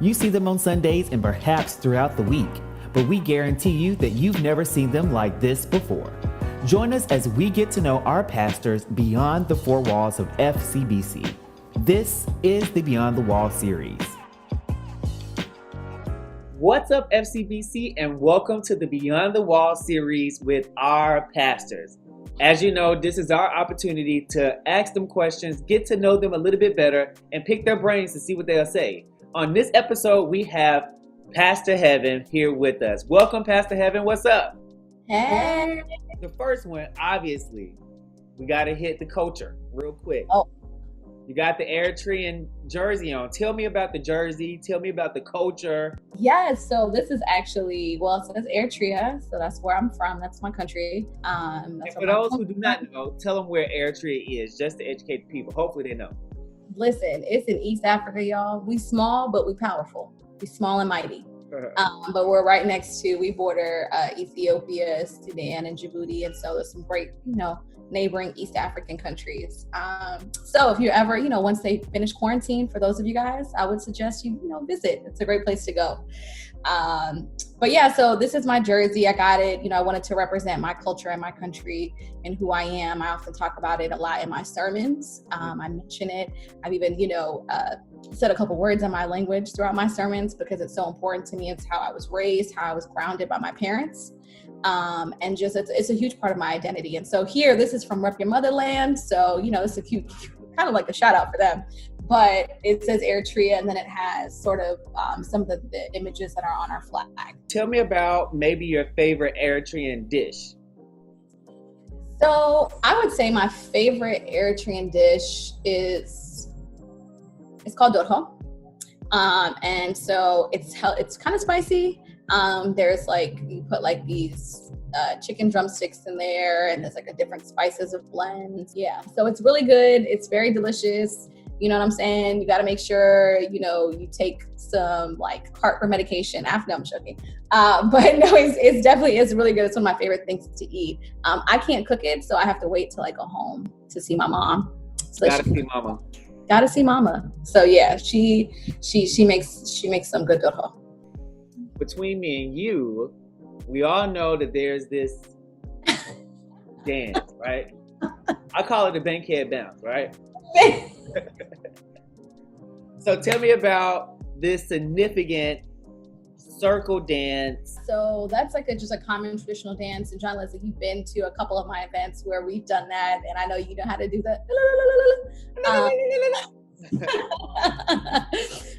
You see them on Sundays and perhaps throughout the week, but we guarantee you that you've never seen them like this before. Join us as we get to know our pastors beyond the four walls of FCBC. This is the Beyond the Wall series. What's up, FCBC, and welcome to the Beyond the Wall series with our pastors. As you know, this is our opportunity to ask them questions, get to know them a little bit better, and pick their brains to see what they'll say. On this episode, we have Pastor Heaven here with us. Welcome, Pastor Heaven. What's up? Hey. The first one, obviously, we got to hit the culture real quick. Oh. You got the Eritrean jersey on. Tell me about the jersey. Tell me about the culture. Yes, so this is actually, it says Eritrea, so that's where I'm from. That's my country. And for those who do not know, tell them where Eritrea is, just to educate the people. Hopefully they know. Listen, it's in East Africa, y'all. We small, but we powerful. We small and mighty. But we're right next to, we border Ethiopia, Sudan, and Djibouti. And so there's some great, neighboring East African countries. So if you ever, once they finish quarantine, for those of you guys, I would suggest you, visit. It's a great place to go. But yeah, so this is my jersey. I got it. I wanted to represent my culture and my country and who I am. I often talk about it a lot in my sermons. I mention it. I've even, said a couple words in my language throughout my sermons because it's so important to me. It's how I was raised, how I was grounded by my parents. And just, it's a huge part of my identity. And so here, this is from Rep Your Motherland. So, it's a cute, kind of like a shout out for them. But it says Eritrea, and then it has sort of some of the images that are on our flag. Tell me about maybe your favorite Eritrean dish. So I would say my favorite Eritrean dish it's called dorho. And so it's kind of spicy. There's you put these chicken drumsticks in there, and there's a different spices of blends. Yeah, so it's really good. It's very delicious. You know what I'm saying? You got to make sure, you take some heartburn medication after. No, I'm joking. But no, it's definitely, it's really good. It's one of my favorite things to eat. I can't cook it, so I have to wait till I go home to see my mom. So gotta see mama. Gotta see mama. So yeah, she makes some good dorho. Between me and you, we all know that there's this dance, right? I call it the bankhead bounce, right? So tell me about this significant circle dance. So that's just a common traditional dance. And John Leslie, you've been to a couple of my events where we've done that, and I know you know how to do that.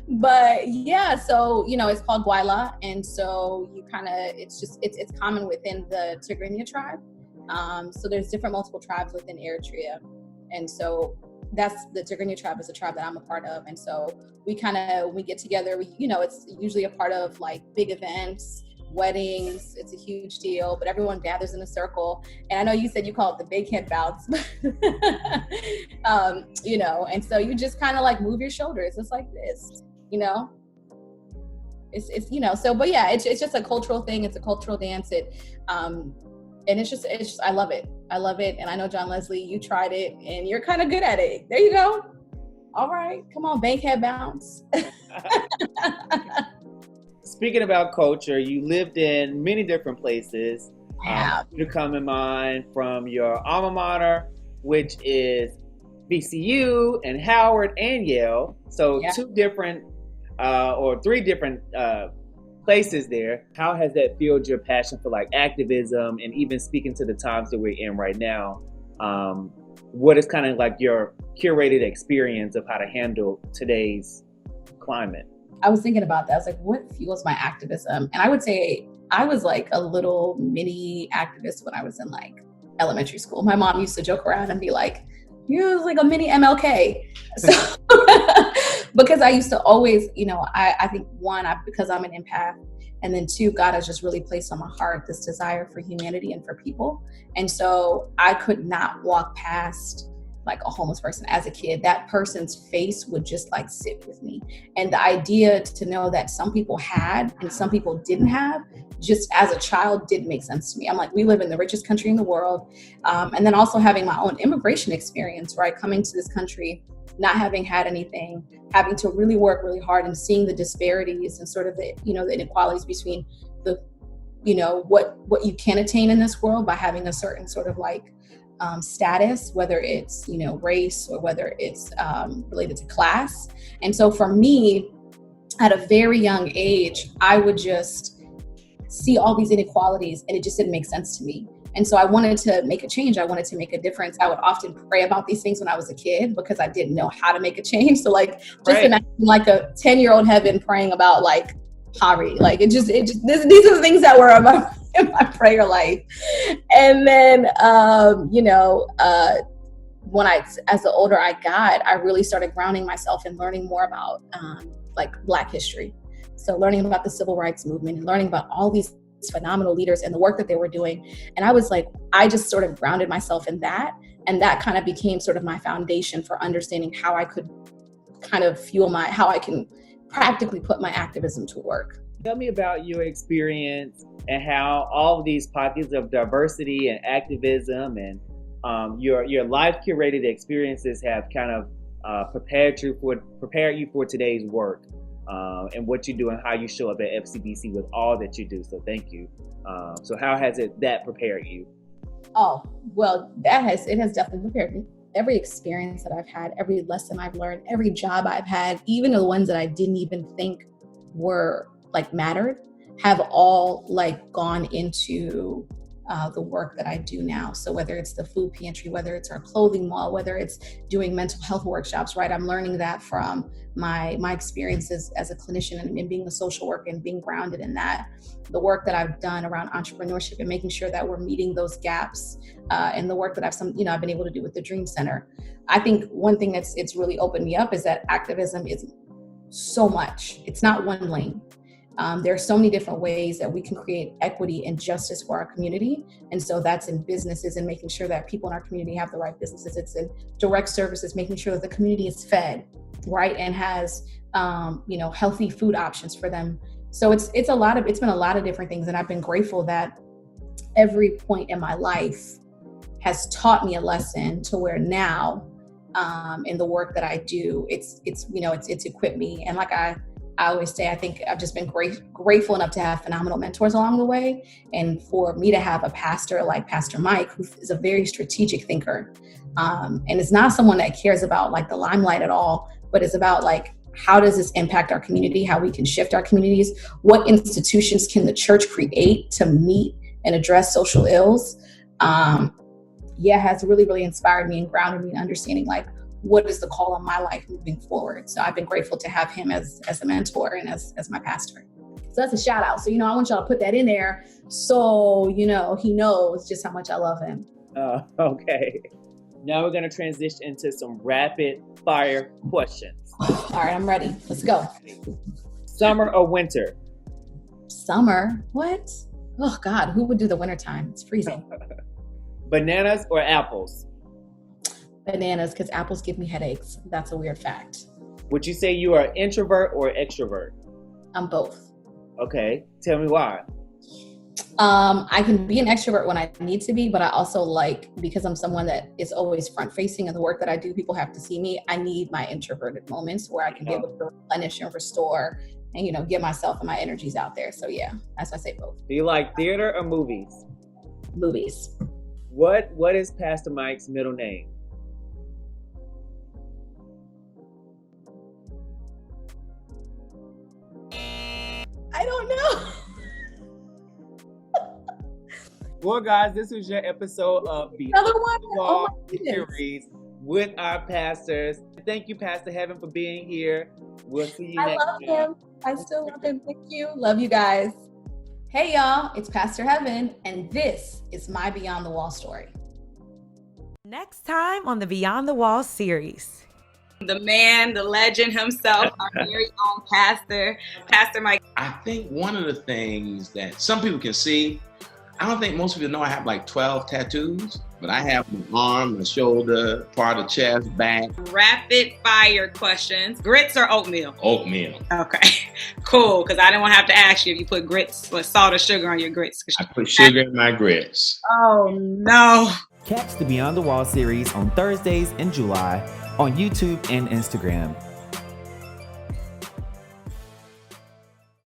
But yeah, so it's called Gwaila, and so it's common within the Tigrinya tribe. So there's multiple tribes within Eritrea, and so that's the Tigrinya tribe is a tribe that I'm a part of. And so we get together, it's usually a part of big events, weddings. It's a huge deal, but everyone gathers in a circle. And I know you said you call it the big head bounce, and so you just move your shoulders. It's like this, it's so, but yeah, it's just a cultural thing. It's a cultural dance. And it's just, I love it. I love it. And I know, John Leslie, you tried it and you're kind of good at it. There you go. All right. Come on, bankhead bounce. Speaking about culture, you lived in many different places. You come in mind from your alma mater, which is VCU and Howard and Yale. So yeah. 2 different or 3 different places there. How has that fueled your passion for activism and even speaking to the times that we're in right now? What is kind of your curated experience of how to handle today's climate? I was thinking about that. I was like, what fuels my activism? And I would say I was a little mini activist when I was in elementary school. My mom used to joke around and be like, you're a mini MLK. So because I used to always, I think because I'm an empath, and then 2, God has just really placed on my heart this desire for humanity and for people. And so I could not walk past a homeless person as a kid. That person's face would just sit with me. And the idea to know that some people had and some people didn't have, just as a child, didn't make sense to me. I'm we live in the richest country in the world. And then also having my own immigration experience, right? Coming to this country not having had anything, having to really work really hard and seeing the disparities and sort of the, the inequalities between the, what you can attain in this world by having a certain sort of like status, whether it's, race or whether it's related to class. And so for me, at a very young age, I would just see all these inequalities and it just didn't make sense to me. And so I wanted to make a change. I wanted to make a difference. I would often pray about these things when I was a kid because I didn't know how to make a change. So like, just imagine like a 10-year-old Heaven praying about like poverty. Like these are the things that were in my prayer life. And then, when as the older I got, I really started grounding myself and learning more about like Black history. So learning about the civil rights movement and learning about all these phenomenal leaders and the work that they were doing. And I was like, I just sort of grounded myself in that. And that kind of became sort of my foundation for understanding how I could kind of how I can practically put my activism to work. Tell me about your experience and how all of these pockets of diversity and activism and your life curated experiences have kind of prepared you for today's work. And what you do and how you show up at FCBC with all that you do. So thank you. So how has that prepared you? Oh, well, it has definitely prepared me. Every experience that I've had, every lesson I've learned, every job I've had, even the ones that I didn't even think were like mattered, have all like gone into the work that I do now. So whether it's the food pantry, whether it's our clothing mall, whether it's doing mental health workshops, right? I'm learning that from my experiences as a clinician and being a social worker and being grounded in that. The work that I've done around entrepreneurship and making sure that we're meeting those gaps, and the work that I've been able to do with the Dream Center. I think one thing it's really opened me up is that activism is so much. It's not one lane. There are so many different ways that we can create equity and justice for our community. And so that's in businesses and making sure that people in our community have the right businesses. It's in direct services, making sure that the community is fed, right, and has healthy food options for them. So it's been a lot of different things. And I've been grateful that every point in my life has taught me a lesson to where now in the work that I do, it's equipped me. And like I always say, I think I've just been grateful enough to have phenomenal mentors along the way. And for me to have a pastor like Pastor Mike, who is a very strategic thinker, and is not someone that cares about like the limelight at all, but is about like, how does this impact our community? How we can shift our communities? What institutions can the church create to meet and address social ills? Has really, really inspired me and grounded me in understanding like, what is the call on my life moving forward? So I've been grateful to have him as a mentor and as my pastor. So that's a shout out. So, I want y'all to put that in there. So, he knows just how much I love him. Okay. Now we're going to transition into some rapid fire questions. All right, I'm ready. Let's go. Summer or winter? Summer? What? Oh God, who would do the wintertime? It's freezing. Bananas or apples? Bananas, because apples give me headaches. That's a weird fact. Would you say you are introvert or extrovert? I'm both. Okay, tell me why. I can be an extrovert when I need to be, but I also because I'm someone that is always front facing in the work that I do, people have to see me. I need my introverted moments where I can be able to replenish and restore and, get myself and my energies out there. So yeah, that's why I say both. Do you like theater or movies? Movies. What is Pastor Mike's middle name? I don't know. Well, guys, this was your episode of the Wall series with our pastors. Thank you, Pastor Heaven, for being here. We'll see you next time. I love him. I still love him. Thank you. Love you guys. Hey, y'all. It's Pastor Heaven, and this is my Beyond the Wall story. Next time on the Beyond the Wall series. The man, the legend himself, our very own pastor, Pastor Mike. I think one of the things that some people can see, I don't think most people know I have like 12 tattoos, but I have my arm, my shoulder, part of chest, back. Rapid fire questions. Grits or oatmeal? Oatmeal. Okay, cool, because I didn't want to have to ask you if you put grits or salt or sugar on your grits. I put sugar in my grits. Oh, no. Catch the Beyond the Wall series on Thursdays in July on YouTube and Instagram.